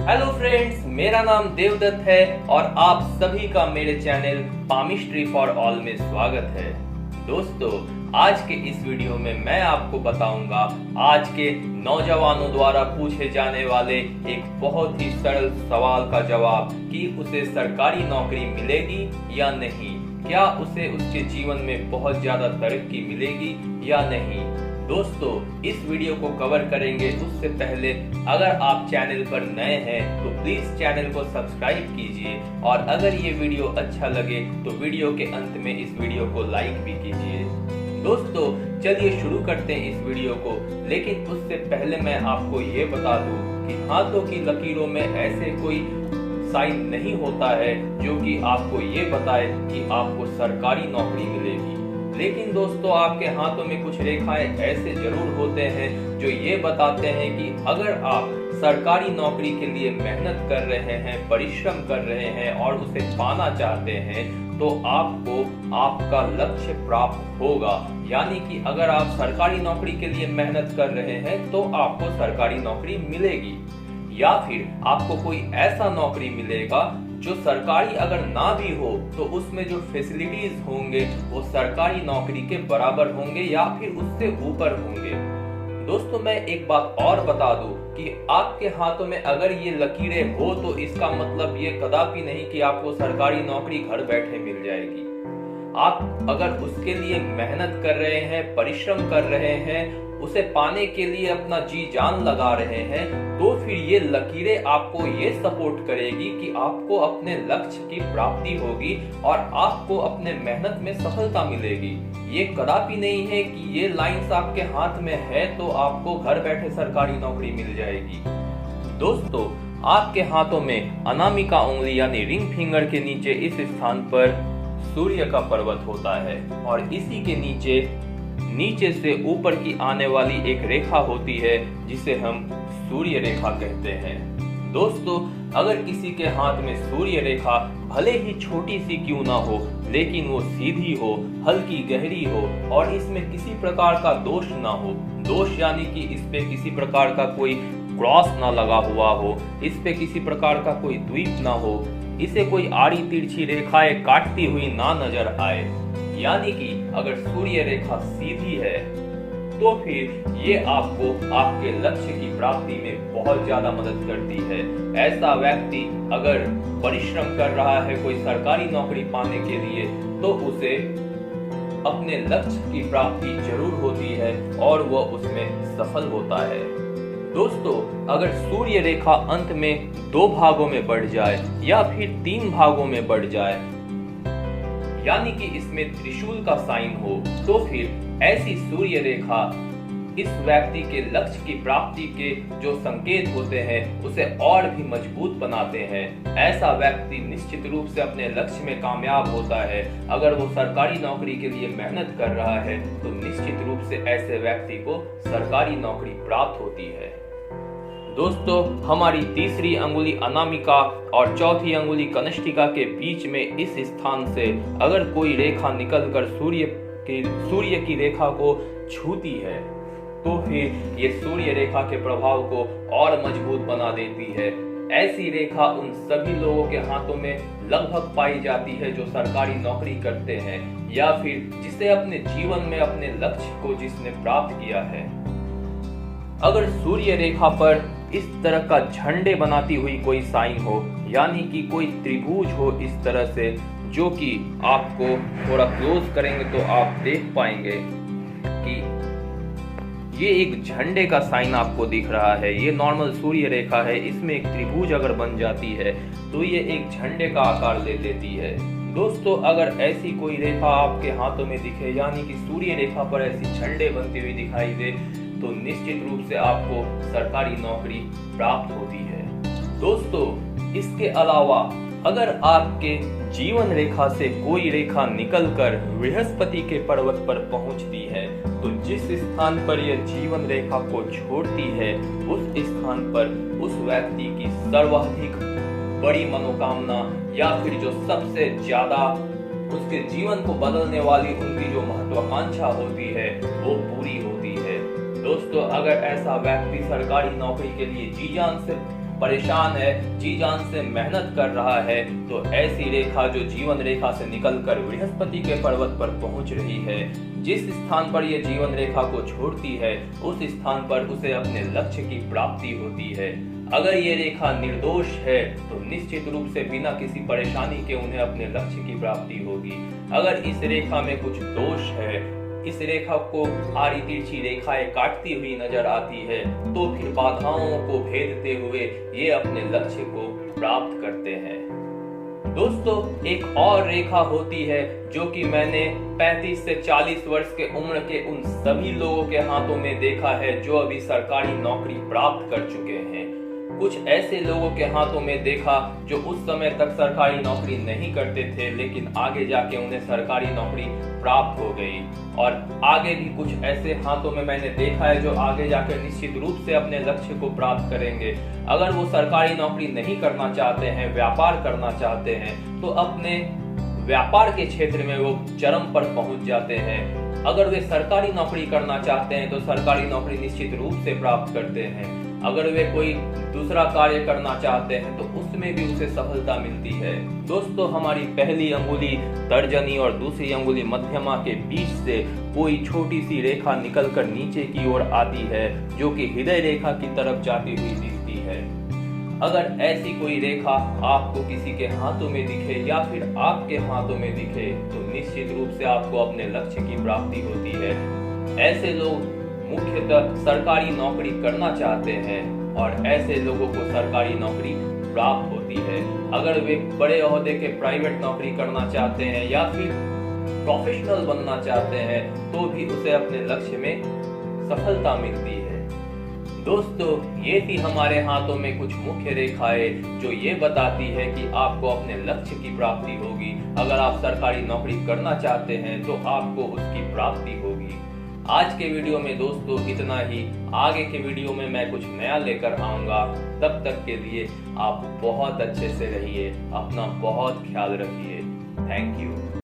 Hello friends, मेरा नाम देवदत्त है और आप सभी का मेरे चैनल पामिस्ट्री फॉर ऑल में स्वागत है। दोस्तों, आज के इस वीडियो में मैं आपको बताऊंगा आज के नौजवानों द्वारा पूछे जाने वाले एक बहुत ही सरल सवाल का जवाब कि उसे सरकारी नौकरी मिलेगी या नहीं, क्या उसे उसके जीवन में बहुत ज्यादा तरक्की मिलेगी या नहीं। दोस्तों, इस वीडियो को कवर करेंगे उससे पहले अगर आप चैनल पर नए हैं तो प्लीज चैनल को सब्सक्राइब कीजिए और अगर ये वीडियो अच्छा लगे तो वीडियो के अंत में इस वीडियो को लाइक भी कीजिए। दोस्तों, चलिए शुरू करते हैं इस वीडियो को, लेकिन उससे पहले मैं आपको ये बता दूं कि हाथों की लकीरों में ऐसे कोई साइन नहीं होता है जो कि आपको ये बताए कि आपको सरकारी नौकरी मिलेगी। लेकिन दोस्तों, आपके हाथों में कुछ रेखाएं ऐसे जरूर होते हैं जो ये बताते हैं कि अगर आप सरकारी नौकरी के लिए मेहनत कर रहे हैं, परिश्रम कर रहे हैं और उसे पाना चाहते हैं तो आपको आपका लक्ष्य प्राप्त होगा। यानी कि अगर आप सरकारी नौकरी के लिए मेहनत कर रहे हैं तो आपको सरकारी नौकरी मिलेगी, या फिर आपको कोई ऐसा नौकरी मिलेगा जो सरकारी अगर ना भी हो तो उसमें जो फैसिलिटीज होंगे वो सरकारी नौकरी के बराबर होंगे या फिर उससे ऊपर होंगे। दोस्तों, मैं एक बात और बता दूं कि आपके हाथों में अगर ये लकीरें हो तो इसका मतलब ये कदापि नहीं कि आपको सरकारी नौकरी घर बैठे मिल जाएगी। आप अगर उसके लिए मेहनत कर रहे हैं, परिश्रम कर रहे हैं, उसे पाने के लिए अपना जी जान लगा रहे हैं, तो फिर ये लकीरें आपको ये सपोर्ट करेगी कि आपको अपने लक्ष्य की प्राप्ति होगी और आपको अपने मेहनत में सफलता मिलेगी। ये कदापि नहीं है कि ये लाइंस आपके हाथ में है तो आपको घर बैठे सरकारी नौकरी मिल जाएगी। दोस्तों, आपके हाथों में अनामिका उंगली यानी रिंग फिंगर के नीचे इस स्थान पर सूर्य का पर्वत होता है और इसी के नीचे से ऊपर की आने वाली एक रेखा होती है जिसे हम सूर्य रेखा कहते हैं। दोस्तों, अगर किसी के हाथ में सूर्य रेखा भले ही छोटी सी क्यों ना हो, लेकिन वो सीधी हो, हल्की गहरी हो और इसमें किसी प्रकार का दोष ना हो, दोष यानी कि इस पे किसी प्रकार का कोई क्रॉस ना लगा हुआ हो, इस पे किसी प्रकार का कोई द्वीप ना हो, इसे कोई आड़ी तिरछी रेखाएं काटती हुई ना नजर आए, यानी कि अगर सूर्य रेखा सीधी है तो फिर ये आपको आपके लक्ष्य की प्राप्ति में बहुत ज्यादा मदद करती है। ऐसा व्यक्ति अगर परिश्रम कर रहा है कोई सरकारी नौकरी पाने के लिए तो उसे अपने लक्ष्य की प्राप्ति जरूर होती है और वह उसमें सफल होता है। दोस्तों, अगर सूर्य रेखा अंत में 2 भागों में बढ़ जाए या फिर 3 भागों में बढ़ जाए, यानी कि इसमें त्रिशूल का साइन हो, तो फिर ऐसी सूर्य रेखा इस व्यक्ति के लक्ष्य की प्राप्ति के जो संकेत होते हैं उसे और भी मजबूत बनाते हैं। ऐसा व्यक्ति निश्चित रूप से अपने लक्ष्य में कामयाब होता है। अगर वो सरकारी नौकरी के लिए मेहनत कर रहा है तो निश्चित रूप से ऐसे व्यक्ति को सरकारी नौकरी प्राप्त होती है। दोस्तों, हमारी तीसरी अंगुली अनामिका और चौथी अंगुली कनिष्ठिका के बीच में इस स्थान से अगर कोई रेखा निकलकर सूर्य की रेखा को छूती है तो फिर ये सूर्य रेखा के प्रभाव को और मजबूत बना देती है। ऐसी रेखा उन सभी लोगों के हाथों में लगभग पाई जाती है जो सरकारी नौकरी करते हैं या फिर जिसे अपने जीवन में अपने लक्ष्य को जिसने प्राप्त किया है। अगर सूर्य रेखा पर इस तरह का झंडे बनाती हुई कोई साइन हो, यानी कि कोई त्रिभुज हो इस तरह से, जो कि आपको थोड़ा क्लोज करेंगे तो आप देख पाएंगे कि ये एक झंडे का साइन आपको दिख रहा है। ये नॉर्मल सूर्य रेखा है, इसमें एक त्रिभुज अगर बन जाती है तो ये एक झंडे का आकार ले लेती है। दोस्तों, अगर ऐसी कोई रेखा आपके हाथों में दिखे, यानी कि सूर्य रेखा पर ऐसी झंडे बनती हुई दिखाई दे, तो निश्चित रूप से आपको सरकारी नौकरी प्राप्त होती है। दोस्तों, इसके अलावा अगर आपके जीवन रेखा से कोई रेखा निकलकर बृहस्पति के पर्वत पर पहुंचती है तो जिस स्थान पर यह जीवन रेखा को छोड़ती है उस स्थान पर उस व्यक्ति की सर्वाधिक बड़ी मनोकामना या फिर जो सबसे ज्यादा उसके जीवन को बदलने वाली उनकी जो महत्वाकांक्षा होती है वो पूरी होती है। दोस्तों, अगर ऐसा व्यक्ति सरकारी नौकरी के लिए जी जान से परेशान है, जी जान से मेहनत कर रहा है, तो ऐसी रेखा जो जीवन रेखा से निकलकर बृहस्पति के पर्वत पर पहुंच रही है, जिस स्थान पर यह जीवन रेखा को छोड़ती है उस स्थान पर उसे अपने लक्ष्य की प्राप्ति होती है। अगर ये रेखा निर्दोष है तो निश्चित रूप से बिना किसी परेशानी के उन्हें अपने लक्ष्य की प्राप्ति होगी। अगर इस रेखा में कुछ दोष है, इस रेखा को आड़ी तिरछी रेखाएं काटती हुई नजर आती है, तो फिर बाधाओं को भेदते हुए ये अपने लक्ष्य को प्राप्त करते हैं। दोस्तों, एक और रेखा होती है जो कि मैंने 35 से 40 वर्ष के उम्र के उन सभी लोगों के हाथों में देखा है जो अभी सरकारी नौकरी प्राप्त कर चुके हैं। कुछ ऐसे लोगों के हाथों में देखा जो उस समय तक सरकारी नौकरी नहीं करते थे, लेकिन आगे जाके उन्हें सरकारी नौकरी प्राप्त हो गई। और आगे भी कुछ ऐसे हाथों में मैंने देखा है जो आगे जाकर निश्चित रूप से अपने लक्ष्य को प्राप्त करेंगे। अगर वो सरकारी नौकरी नहीं करना चाहते हैं, व्यापार करना चाहते हैं, तो अपने व्यापार के क्षेत्र में वो चरम पर पहुंच जाते हैं। अगर वे सरकारी नौकरी करना चाहते हैं तो सरकारी नौकरी निश्चित रूप से प्राप्त करते हैं। अगर वे कोई दूसरा कार्य करना चाहते हैं तो उसमें भी उसे सफलता मिलती है। दोस्तों, हमारी पहली अंगुली तर्जनी और दूसरी अंगुली मध्यमा के बीच से कोई छोटी सी रेखा निकलकर नीचे की ओर आती है जो कि हृदय रेखा की तरफ जाती हुई दिखती है। अगर ऐसी कोई रेखा आपको किसी के हाथों में दिखे या फिर आपके हाथों में दिखे तो निश्चित रूप से आपको अपने लक्ष्य की प्राप्ति होती है। ऐसे लोग मुख्यतः सरकारी नौकरी करना चाहते हैं और ऐसे लोगों को सरकारी नौकरी प्राप्त होती है। अगर वे बड़े ओहदे के प्राइवेट नौकरी करना चाहते हैं या फिर प्रोफेशनल बनना चाहते हैं तो भी उसे अपने लक्ष्य में सफलता मिलती है। दोस्तों, ये थी हमारे हाथों में कुछ मुख्य रेखाएं जो ये बताती है कि आपको अपने लक्ष्य की प्राप्ति होगी। अगर आप सरकारी नौकरी करना चाहते हैं तो आपको उसकी प्राप्ति होगी। आज के वीडियो में दोस्तों इतना ही। आगे के वीडियो में मैं कुछ नया लेकर आऊंगा। तब तक के लिए आप बहुत अच्छे से रहिए, अपना बहुत ख्याल रखिए। Thank you.